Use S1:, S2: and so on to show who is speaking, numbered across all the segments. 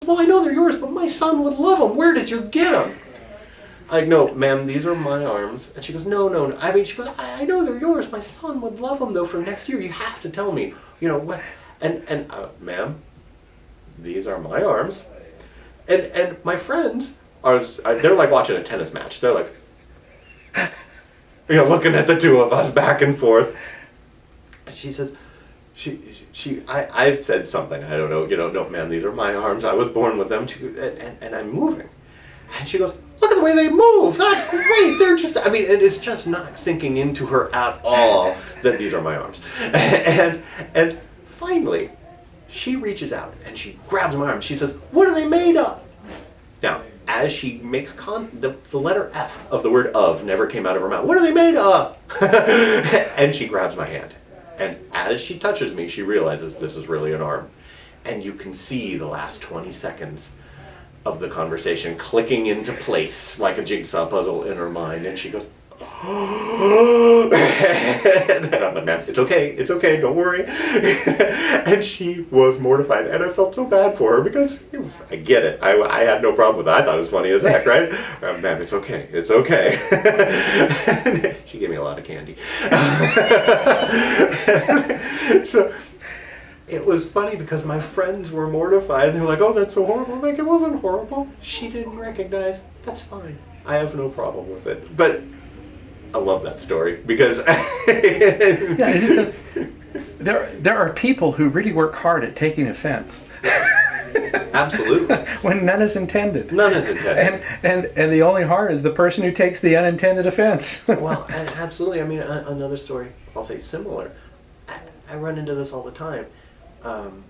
S1: well, I know they're yours, but my son would love them. Where did you get them? I no, ma'am, these are my arms. And she goes, no, no, no. I mean, she goes, I know they're yours. My son would love them, though, for next year. You have to tell me, what. And ma'am, these are my arms. And my friends they're like watching a tennis match. They're like, looking at the two of us back and forth. And she says, I said something, I don't know, no, ma'am, these are my arms. I was born with them, too, and I'm moving. And she goes, look at the way they move. That's great. They're just, it's just not sinking into her at all that these are my arms. And finally, she reaches out and she grabs my arm. She says, what are they made of? Now, as she makes the letter F of the word of never came out of her mouth. What are they made of? And she grabs my hand. And as she touches me, she realizes this is really an arm. And you can see the last 20 seconds of the conversation clicking into place like a jigsaw puzzle in her mind. And she goes, and I'm like, ma'am, it's okay, don't worry. And she was mortified, and I felt so bad for her because I get it. I had no problem with it. I thought it was funny as heck, right? Ma'am, it's okay. And she gave me a lot of candy. So it was funny because my friends were mortified. They were like, oh, that's so horrible. I'm like, it wasn't horrible. She didn't recognize. That's fine. I have no problem with it. But I love that story because
S2: there are people who really work hard at taking offense.
S1: Absolutely.
S2: When none is intended.
S1: None is intended.
S2: And the only harm is the person who takes the unintended offense.
S1: Well, and absolutely. Another story, I'll say similar. I run into this all the time.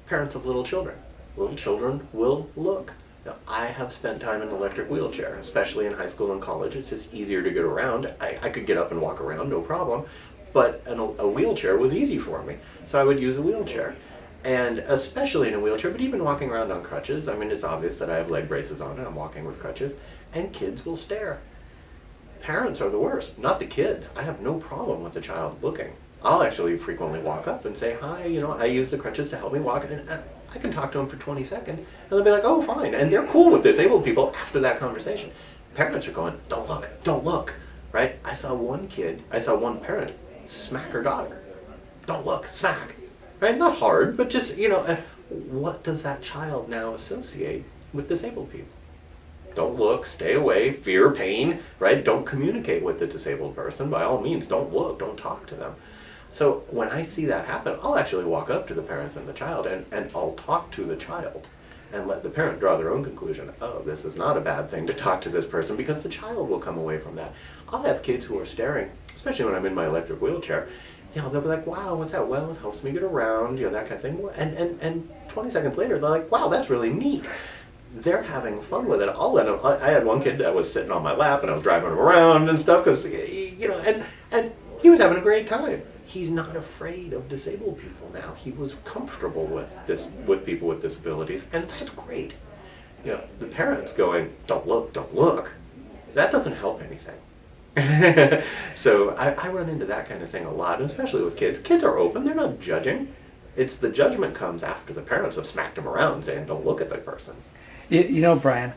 S1: Parents of little children. Little children will look. Now, I have spent time in an electric wheelchair, especially in high school and college. It's just easier to get around. I could get up and walk around, no problem. But a wheelchair was easy for me, so I would use a wheelchair. And especially in a wheelchair, but even walking around on crutches, it's obvious that I have leg braces on and I'm walking with crutches, and kids will stare. Parents are the worst, not the kids. I have no problem with the child looking. I'll actually frequently walk up and say, hi, I use the crutches to help me walk, and I can talk to them for 20 seconds, and they'll be like, oh, fine. And they're cool with disabled people after that conversation. Parents are going, don't look, right? I saw one parent smack her daughter. Don't look, smack. Right? Not hard, but just, what does that child now associate with disabled people? Don't look, stay away, fear, pain, right? Don't communicate with the disabled person. By all means, don't look, don't talk to them. So when I see that happen, I'll actually walk up to the parents and the child and I'll talk to the child and let the parent draw their own conclusion. Oh, this is not a bad thing to talk to this person, because the child will come away from that. I'll have kids who are staring, especially when I'm in my electric wheelchair. They'll be like, wow, what's that? Well, it helps me get around, that kind of thing. And 20 seconds later, they're like, wow, that's really neat. They're having fun with it. I had one kid that was sitting on my lap and I was driving him around and stuff because, and he was having a great time. He's not afraid of disabled people now. He was comfortable with people with disabilities, and that's great. The parents going, don't look, that doesn't help anything. So I run into that kind of thing a lot, especially with kids. Kids are open, they're not judging. It's the judgment comes after the parents have smacked them around saying, don't look at that person.
S2: Brian,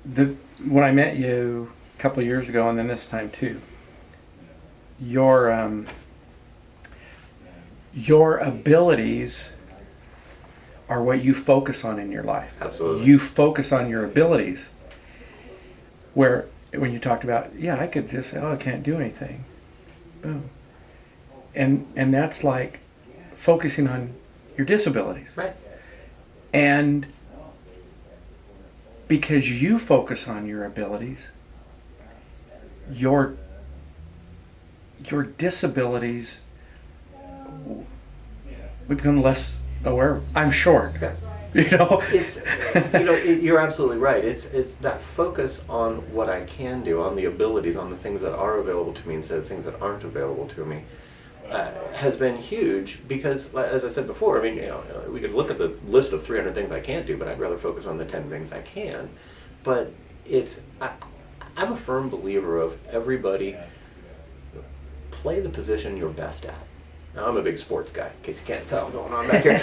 S2: when I met you a couple of years ago, and then this time too, your abilities are what you focus on in your life.
S1: Absolutely.
S2: You focus on your abilities. When you talked about, I could just say, I can't do anything. Boom. And that's like focusing on your disabilities.
S1: Right.
S2: And because you focus on your abilities, your disabilities we become less aware. I'm sure.
S1: Yeah. You're absolutely right. It's that focus on what I can do, on the abilities, on the things that are available to me instead of things that aren't available to me, has been huge. Because, as I said before, we could look at the list of 300 things I can't do, but I'd rather focus on the 10 things I can. But I'm a firm believer of everybody play the position you're best at. Now, I'm a big sports guy, in case you can't tell going on back here.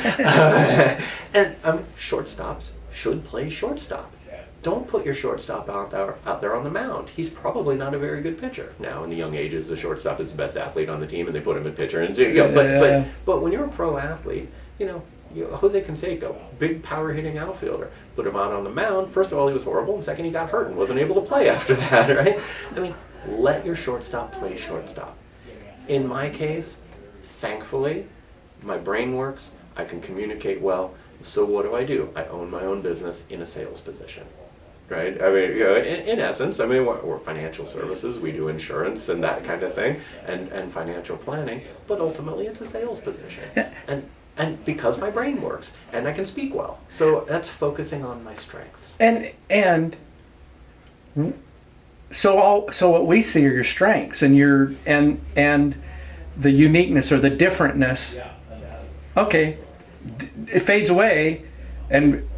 S1: And shortstops, should play shortstop. Don't put your shortstop out there on the mound. He's probably not a very good pitcher. Now, in the young ages, the shortstop is the best athlete on the team, and they put him at pitcher. And but when you're a pro athlete, Jose Canseco, big power hitting outfielder, put him out on the mound. First of all, he was horrible, and second, he got hurt and wasn't able to play after that. Right? I mean, let your shortstop play shortstop. In my case, thankfully, my brain works. I can communicate well. So what do? I own my own business in a sales position. Right? I mean, in essence, I mean, we're financial services. We do insurance and that kind of thing, and financial planning. But ultimately, it's a sales position. And because my brain works and I can speak well, so that's focusing on my strengths.
S2: So what we see are your strengths and the uniqueness or the differentness. Okay, it fades away, and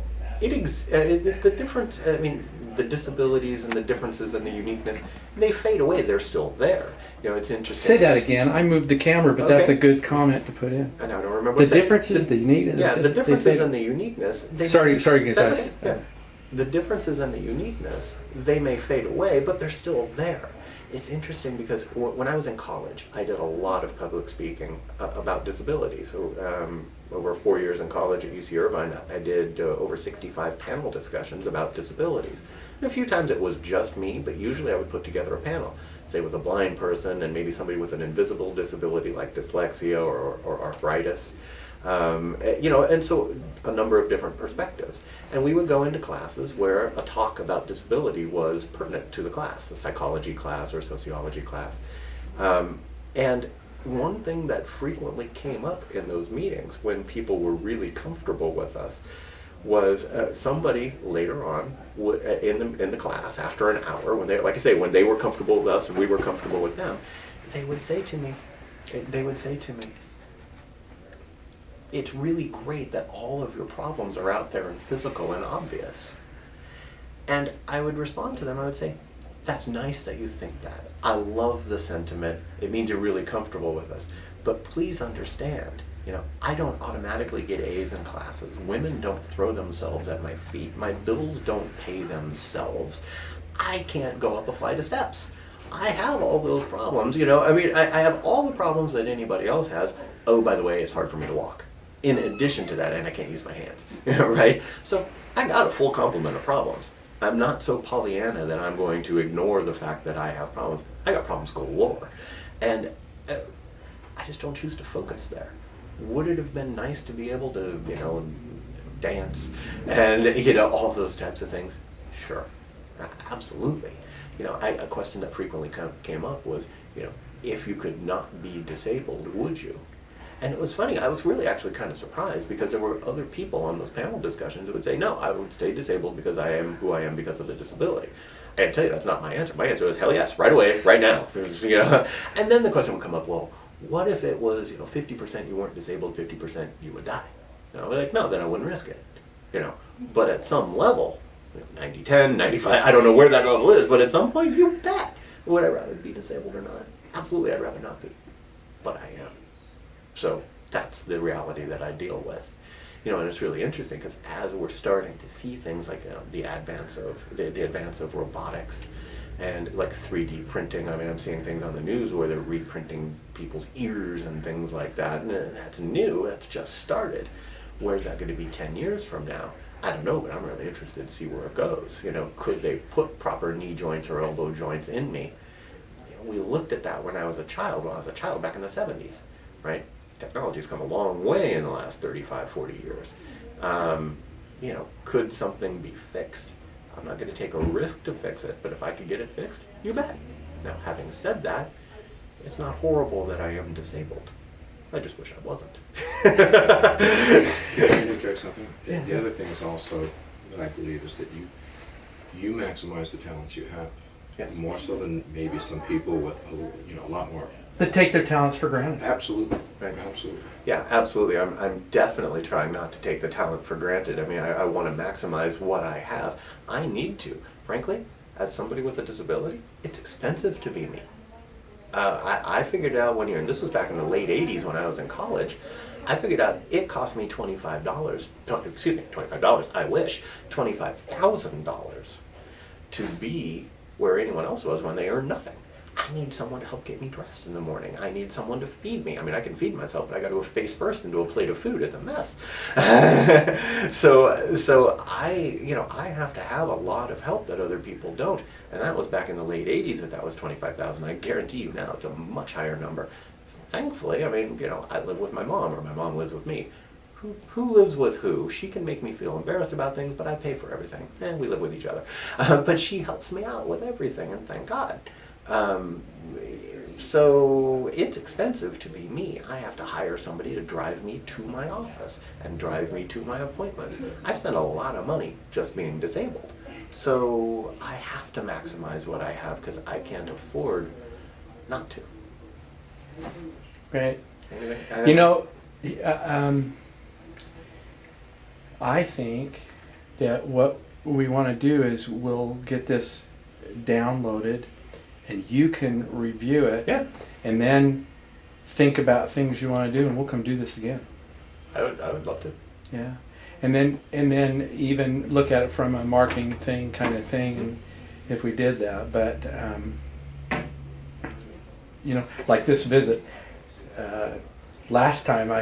S1: the difference. I mean, the disabilities and the differences and the uniqueness, they fade away. They're still there. It's interesting.
S2: Say that again. I moved the camera, but that's a good comment to put in.
S1: I don't remember.
S2: The differences, the uniqueness.
S1: Yeah, the differences and the uniqueness.
S2: Sorry, guys.
S1: Okay. The differences and the uniqueness, they may fade away, but they're still there. It's interesting because when I was in college, I did a lot of public speaking about disability. So over 4 years in college at UC Irvine, I did over 65 panel discussions about disabilities. And a few times it was just me, but usually I would put together a panel, say with a blind person and maybe somebody with an invisible disability like dyslexia or arthritis. And so a number of different perspectives. And we would go into classes where a talk about disability was pertinent to the class, a psychology class or sociology class. And one thing that frequently came up in those meetings when people were really comfortable with us was somebody later on in the class after an hour, when they were comfortable with us and we were comfortable with them, they would say to me, it's really great that all of your problems are out there and physical and obvious. And I would respond to them, I would say, that's nice that you think that. I love the sentiment. It means you're really comfortable with us. But please understand, I don't automatically get A's in classes. Women don't throw themselves at my feet. My bills don't pay themselves. I can't go up a flight of steps. I have all those problems, I have all the problems that anybody else has. Oh, by the way, it's hard for me to walk. In addition to that, and I can't use my hands, right? So I got a full complement of problems. I'm not so Pollyanna that I'm going to ignore the fact that I have problems. I got problems galore. And I just don't choose to focus there. Would it have been nice to be able to, dance and, all those types of things? Sure, absolutely. A question that frequently came up was, if you could not be disabled, would you? And it was funny, I was really actually kind of surprised because there were other people on those panel discussions who would say, no, I would stay disabled because I am who I am because of the disability. I can tell you that's not my answer. My answer was, hell yes, right away, right now. And then the question would come up, well, what if it was 50% you weren't disabled, 50% you would die? Like, no, then I wouldn't risk it. But at some level, 90-10, 95, I don't know where that level is, but at some point, you bet. Would I rather be disabled or not? Absolutely, I'd rather not be. But I am. So that's the reality that I deal with. And it's really interesting because as we're starting to see things like the advance of robotics and like 3D printing, I'm seeing things on the news where they're reprinting people's ears and things like that. And that's new, that's just started. Where's that going to be 10 years from now? I don't know, but I'm really interested to see where it goes. Could they put proper knee joints or elbow joints in me? We looked at that when I was a child back in the 70s, right? Technology's come a long way in the last 35, 40 years. Could something be fixed? I'm not going to take a risk to fix it, but if I could get it fixed, you bet. Now, having said that, it's not horrible that I am disabled. I just wish I wasn't.
S3: Can I interject something?
S2: Yeah.
S3: The other thing is also that I believe is that you maximize the talents you have.
S1: Yes.
S3: More so than maybe some people with a lot more.
S2: That take their talents for granted.
S3: Absolutely.
S1: Right.
S3: Absolutely.
S1: Yeah, absolutely. I'm definitely trying not to take the talent for granted. I want to maximize what I have. I need to. Frankly, as somebody with a disability, it's expensive to be me. I figured out one year, and this was back in the late 80s when I was in college, I figured out it cost me $25. Excuse me, $25. I wish $25,000 to be where anyone else was when they earned nothing. I need someone to help get me dressed in the morning. I need someone to feed me. I mean, I can feed myself, but I got to go face first into a plate of food. It's a mess. So I have to have a lot of help that other people don't. And that was back in the late 80s that was 25,000. I guarantee you now it's a much higher number. Thankfully, I mean, I live with my mom, or my mom lives with me. Who lives with who? She can make me feel embarrassed about things, but I pay for everything. And we live with each other. But she helps me out with everything, and thank God. So it's expensive to be me. I have to hire somebody to drive me to my office and drive me to my appointments. I spend a lot of money just being disabled. So I have to maximize what I have because I can't afford not to.
S2: Right.
S1: Anyway,
S2: You know, I think that what we want to do is we'll get this downloaded and you can review it
S1: yeah,
S2: and then think about things you want to do, and we'll come do this again.
S1: I would love to.
S2: Yeah. And then even look at it from a marketing thing kind of thing, and if we did that. But like this visit, last time